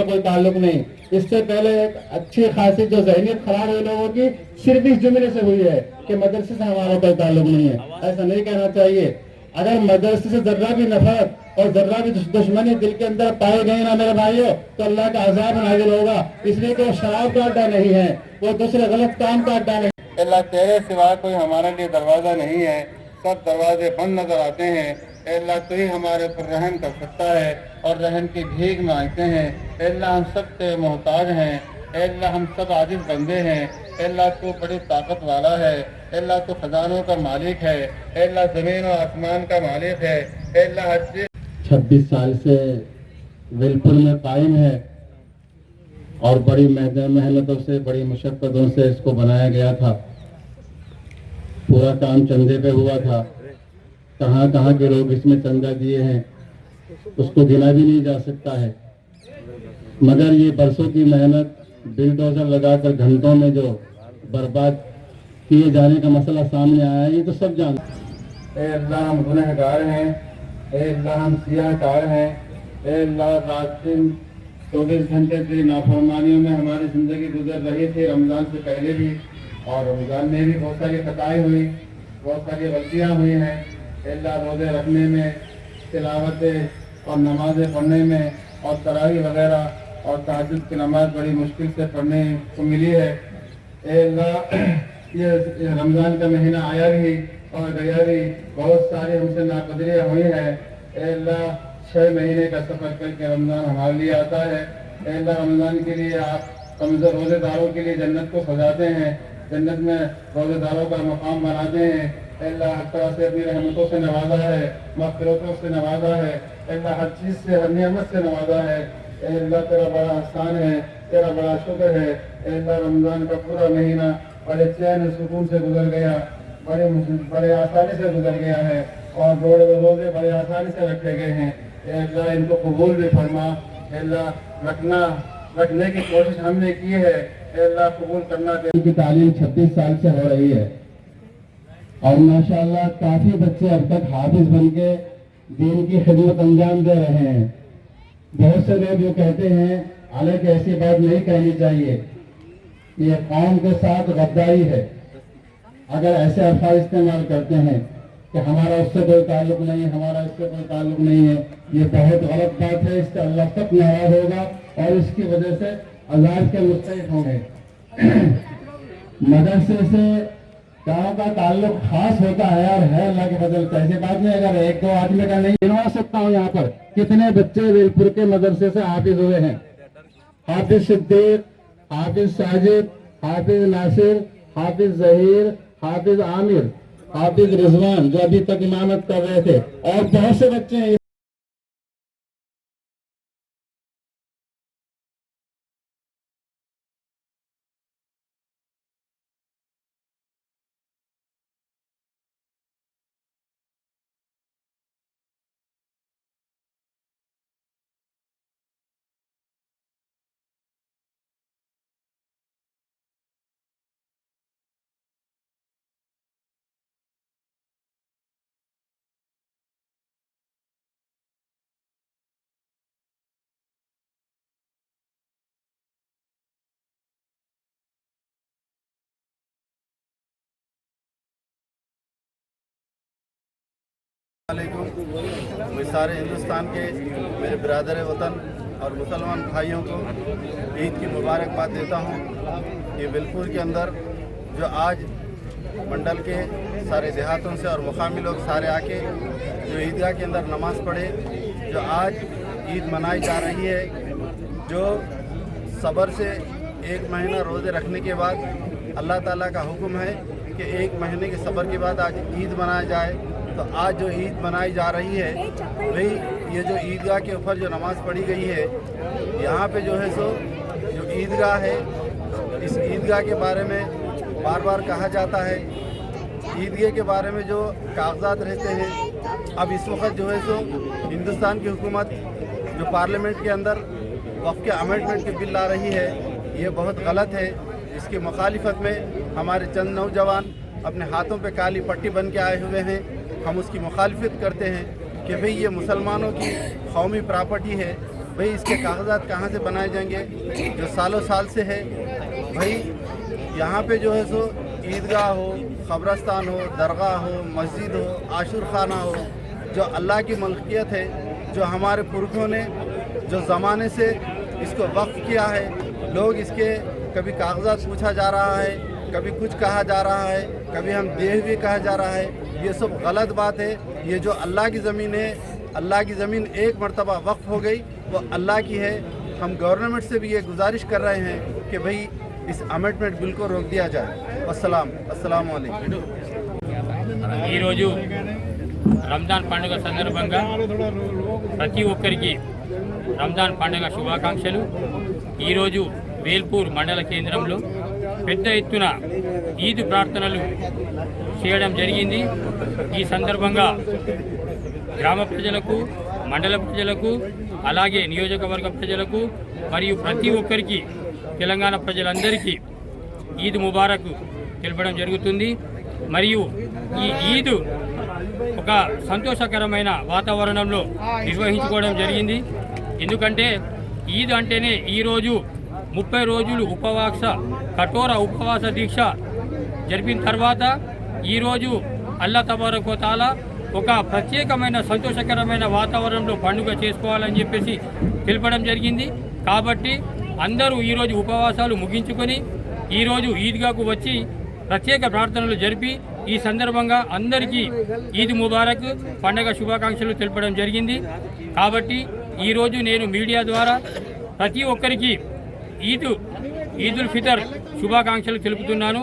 कोई ताल्लुक नहीं। इससे पहले एक अच्छी खासी जो जहनीत खराब हुई लोगों की सिर्फ इस जुमले से हुई है कि मदरसे से हमारा कोई ताल्लुक नहीं है। ऐसा नहीं कहना चाहिए। अगर मदरसे से जर्रा भी नफरत और जर्रा भी दुश्मनी दिल के अंदर पाई गई ना मेरे भाइयों, तो अल्लाह का अजाब नाजिल होगा। इसलिए कि वो शराब का अड्डा नहीं है, वो दूसरे गलत काम का अड्डा नहीं। अल्लाह तेरे सिवा कोई हमारे लिए दरवाजा नहीं है, सब दरवाजे बंद नजर आते हैं। अल्लाह तू ही हमारे ऊपर रहम कर सकता है और रहम की भीख मांगते हैं। अल्लाह हम सब तेरे मोहताज हैं। अल्लाह हम सब आजिज़ बंदे हैं। अल्लाह तू बड़ी ताकत वाला है। अल्लाह तू खजानों का मालिक है। अल्लाह ज़मीन और आसमान का मालिक है। अल्लाह 26 साल से विलपुर में कायम है और बड़ी मेहनतों से, बड़ी मुशक्क़तों से इसको बनाया गया था। पूरा काम चंदे पे हुआ था। कहाँ कहाँ के लोग इसमें चंदा दिए हैं उसको गिना भी नहीं जा सकता है। मगर ये बरसों की मेहनत बिलडोजर लगाकर घंटों में जो बर्बाद किए जाने का मसला सामने आया, ये तो सब जानते हैं। अल्लाह हम गुनहगार हैं। अल्लाह हम सियाहकार हैं। अल्लाह रात दिन 24 घंटे तेरी नाफरमानियों में हमारी ज़िंदगी गुजर रही थी, रमज़ान से पहले भी और रमज़ान में भी बहुत सारी खताएँ हुई, बहुत सारी गलतियाँ हुई हैं। अल्लाह रोज़े रखने में, तिलावतें और नमाज़ें पढ़ने में और तरावी वगैरह और तहज्जुद की नमाज बड़ी मुश्किल से पढ़ने को मिली है। अल्लाह ये रमज़ान का महीना आया भी और गया भी, बहुत सारी हमसे नाक़दरियाँ हुई हैं। अल्लाह 6 महीने का सफ़र करके रमज़ान हमारे लिए आता है। अल्लाह रमज़ान के लिए आप कमज़ोर रोज़ेदारों के लिए जन्नत को सजाते हैं, जन्नत में रोज़ेदारों का मकाम बनाते हैं। अल्लाह हर तरह से अपनी रहमतों से नवाजा है, मग़फ़िरतों से नवाजा है। अल्लाह हर चीज़ से, हर नियमत से नवाजा है। अल्लाह तेरा बड़ा एहसान है, तेरा बड़ा शुक्र है। अल्लाह रमज़ान का पूरा महीना बड़े चैन सुकून से गुजर गया, बड़े आसानी से गुजर गया है और रोज़े बड़े आसानी से रखे गए हैं। अल्लाह इनको कबूल भी फरमा। अल्लाह रखने की कोशिश हमने की है, अल्लाह कबूल करना। की तालीम 26 साल से हो रही है और माशाअल्लाह काफ़ी बच्चे अब तक हाफिज बन के दीन की खिदमत अंजाम दे रहे हैं। बहुत से लोग जो कहते हैं, हालांकि ऐसी बात नहीं कहनी चाहिए, ये कौम के साथ गद्दारी है। अगर ऐसे अल्फाज इस्तेमाल करते हैं कि हमारा उससे कोई ताल्लुक नहीं, हमारा इससे कोई ताल्लुक नहीं है, ये बहुत गलत बात है। इससे अल्लाह तक नाराज होगा और इसकी वजह से अज़ाब के मुस्तहिक़ होंगे। मदरसे से गाँव का ताल्लुक खास होता है और है अल्लाह के बदल का। ऐसी बात नहीं, अगर एक दो आदमी का नहीं गिनवा सकता हूँ यहाँ पर कितने बच्चे वेलपुर के मदरसे से हाफिज हुए हैं। हाफिज सिद्दीक, हाफिज साजिद, हाफिज नासिर, हाफिज जहीर, हाफिज आमिर, हाफिज रिजवान जो अभी तक इमामत कर रहे थे और बहुत से बच्चे हैं। मैं सारे हिंदुस्तान के मेरे बिरादर वतन और मुसलमान भाइयों को ईद की मुबारकबाद देता हूँ। ये बिलपुर के अंदर जो आज मंडल के सारे देहातों से और मुकामी लोग सारे आके जो ईदगाह के अंदर नमाज़ पढ़े, जो आज ईद मनाई जा रही है, जो सब्र से 1 महीना रोज़े रखने के बाद अल्लाह ताला का हुक्म है कि 1 महीने के सब्र के बाद आज ईद मनाया जाए। तो आज जो ईद मनाई जा रही है वही ये जो ईदगाह के ऊपर जो नमाज़ पढ़ी गई है, यहाँ पे जो है सो जो ईदगाह है, इस ईदगाह के बारे में बार बार कहा जाता है। ईदगाह के बारे में जो कागजात रहते हैं, अब इस वक्त जो है सो हिंदुस्तान की हुकूमत जो पार्लियामेंट के अंदर वक्फ के अमेंडमेंट के बिल ला रही है, ये बहुत गलत है। इसकी मुखालिफत में हमारे चंद नौजवान अपने हाथों पे काली पट्टी बन के आए हुए हैं। हम उसकी मुखालिफत करते हैं कि भाई ये मुसलमानों की कौमी प्रॉपर्टी है, भाई इसके कागजात कहाँ से बनाए जाएंगे, जो सालों साल से है। भाई यहाँ पे जो है सो ईदगाह हो, क़ब्रस्तान हो, दरगाह हो, मस्जिद हो, आशुर खाना हो, जो अल्लाह की मलकियत है, जो हमारे पुरखों ने जो ज़माने से इसको वक्फ किया है, लोग इसके कभी कागजात पूछा जा रहा है, कभी कुछ कहा जा रहा है, कभी हम देह भी कहा जा रहा है। ये सब गलत बात है। ये जो अल्लाह की ज़मीन है, अल्लाह की ज़मीन एक मरतबा वक्फ हो गई वो अल्लाह की है। हम गवर्नमेंट से भी ये गुजारिश कर रहे हैं कि भाई इस अमेंडमेंट बिल को रोक दिया जाए। अस्सलाम वालेकुम। ఈరోజు రంజాన్ పండుగ సందర్భంగా ప్రతి ఒక్కరికి రంజాన్ పండుగ శుభాకాంక్షలు. ఈరోజు వేల్పూర్ మండల కేంద్రంలో పెద్ద ఎత్తున ఈద్ ప్రార్థనలు చేయడం జరిగింది. ఈ సందర్భంగా గ్రామ ప్రజలకు, మండల ప్రజలకు, అలాగే నియోజకవర్గ ప్రజలకు మరియు ప్రతి ఒక్కరికి, తెలంగాణ ప్రజలందరికీ ఈద్ ముబారక్ తెలపడం జరుగుతుంది. మరియు ఈ ఈద్ ఒక సంతోషకరమైన వాతావరణంలో నిర్వహించుకోవడం జరిగింది. ఎందుకంటే ఈద్ అంటేనే ఈరోజు 30 రోజులు కఠోర ఉపవాస దీక్ష జరిపిన తర్వాత ఈరోజు అల్లా తబారక్ వ తఆలా ఒక ప్రత్యేకమైన సంతోషకరమైన వాతావరణంలో పండుగ చేసుకోవాలని చెప్పేసి తెలపడం జరిగింది. కాబట్టి అందరూ ఈరోజు ఉపవాసాలు ముగించుకొని ఈరోజు ఈద్గాకు వచ్చి ప్రత్యేక ప్రార్థనలు జరిపి ఈ సందర్భంగా అందరికీ ఈద్ ముబారక్ పండుగ శుభాకాంక్షలు తెలపడం జరిగింది. కాబట్టి ఈరోజు నేను మీడియా ద్వారా ప్రతి ఒక్కరికి ఈదుల్ ఫితర్ శుభాకాంక్షలు తెలుపుతున్నాను.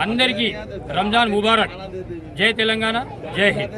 అందరికీ రంజాన్ ముబారక్. జై తెలంగాణ, జై హింద్.